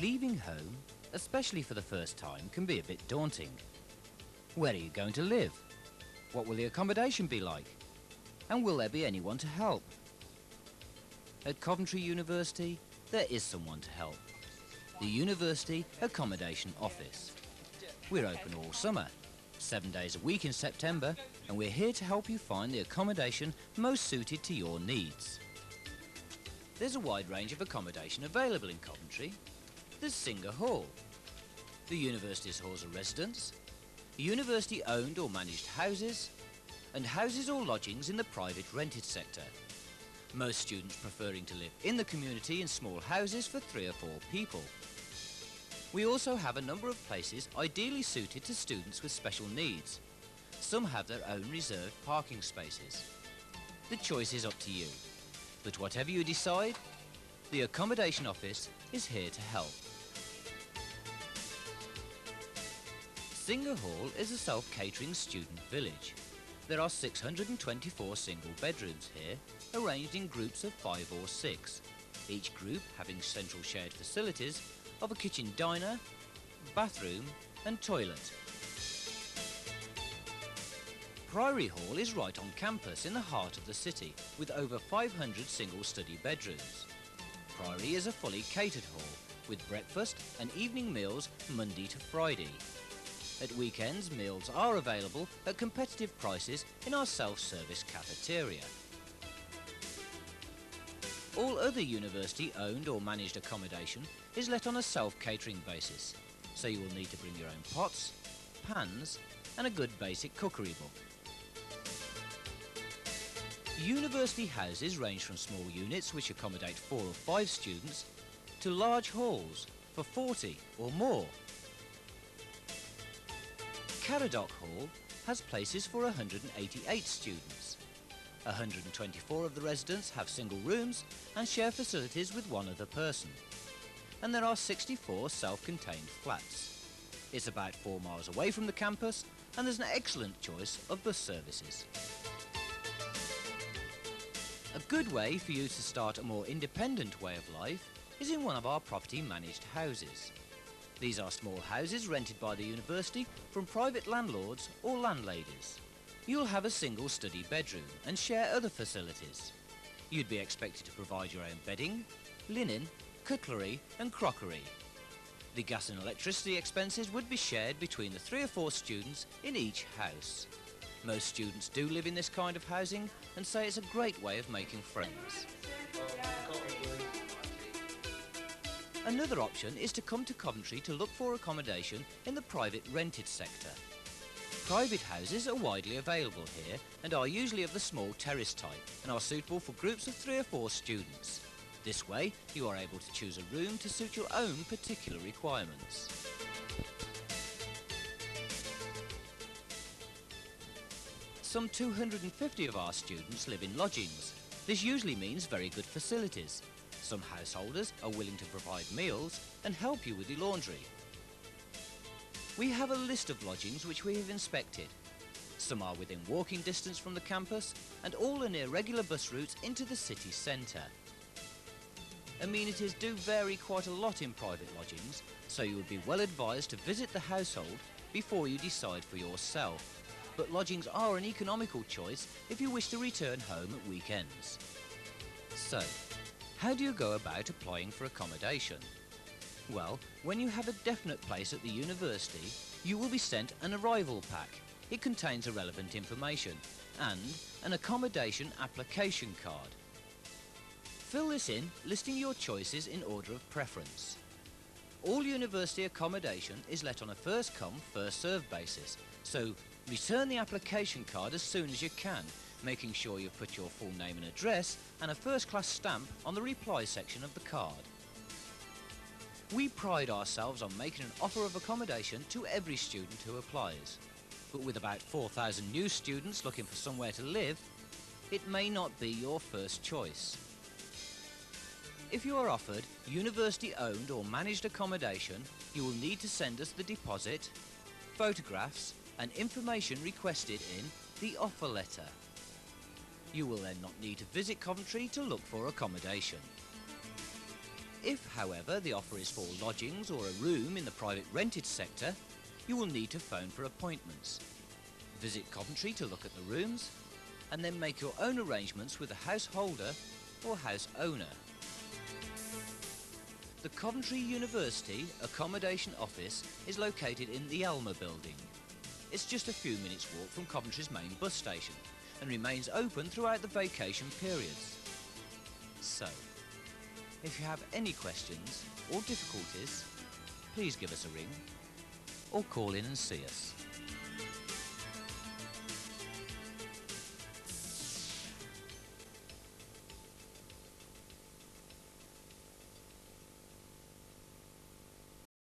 Leaving home, especially for the first time, can be a bit daunting. Where are you going to live? What will the accommodation be like? And will there be anyone to help? At Coventry University, there is someone to help. The University Accommodation Office. We're open all summer, 7 days a week in September, and we're here to help you find the accommodation most suited to your needs. There's a wide range of accommodation available in Coventry. There's Singer Hall. The university's halls are residence, university-owned or managed houses, and houses or lodgings in the private rented sector. Most students preferring to live in the community in small houses for 3 or 4 people. We also have a number of places ideally suited to students with special needs. Some have their own reserved parking spaces. The choice is up to you, but whatever you decide, the Accommodation Office is here to help. Singer Hall is a self-catering student village. There are 624 single bedrooms here, arranged in groups of 5 or 6, each group having central shared facilities of a kitchen diner, bathroom and toilet. Priory Hall is right on campus in the heart of the city, with over 500 single study bedrooms. Priory is a fully catered hall, with breakfast and evening meals Monday to Friday. At weekends, meals are available at competitive prices in our self-service cafeteria. All other university-owned or managed accommodation is let on a self-catering basis, so you will need to bring your own pots, pans and a good basic cookery book. University houses range from small units which accommodate 4 or 5 students to large halls for 40 or more. Caradoc Hall has places for 188 students. 124 of the residents have single rooms and share facilities with one other person. And there are 64 self-contained flats. It's about 4 miles away from the campus and there's an excellent choice of bus services. A good way for you to start a more independent way of life is in one of our property managed houses. These are small houses rented by the university from private landlords or landladies. You'll have a single study bedroom and share other facilities. You'd be expected to provide your own bedding, linen, cutlery and crockery. The gas and electricity expenses would be shared between the 3 or 4 students in each house. Most students do live in this kind of housing and say it's a great way of making friends. Another option is to come to Coventry to look for accommodation in the private rented sector. Private houses are widely available here and are usually of the small terrace type and are suitable for groups of 3 or 4 students. This way, you are able to choose a room to suit your own particular requirements. Some 250 of our students live in lodgings. This usually means very good facilities. Some householders are willing to provide meals and help you with your laundry. We have a list of lodgings which we have inspected. Some are within walking distance from the campus and all are near regular bus routes into the city centre. Amenities do vary quite a lot in private lodgings, so you would be well advised to visit the household before you decide for yourself. But lodgings are an economical choice if you wish to return home at weekends. So, how do you go about applying for accommodation? Well, when you have a definite place at the university, you will be sent an arrival pack. It contains relevant information and an accommodation application card. Fill this in, listing your choices in order of preference. All university accommodation is let on a first-come, first-served basis, so return the application card as soon as you can, making sure you put your full name and address and a first-class stamp on the reply section of the card. We pride ourselves on making an offer of accommodation to every student who applies. But with about 4,000 new students looking for somewhere to live, it may not be your first choice. If you are offered university-owned or managed accommodation, you will need to send us the deposit, photographs and information requested in the offer letter. You will then not need to visit Coventry to look for accommodation. If, however, the offer is for lodgings or a room in the private rented sector, you will need to phone for appointments. Visit Coventry to look at the rooms, and then make your own arrangements with the householder or house owner. The Coventry University Accommodation Office is located in the Elmer building. It's just a few minutes' walk from Coventry's main bus station and remains open throughout the vacation periods. So, if you have any questions or difficulties, please give us a ring or call in and see us.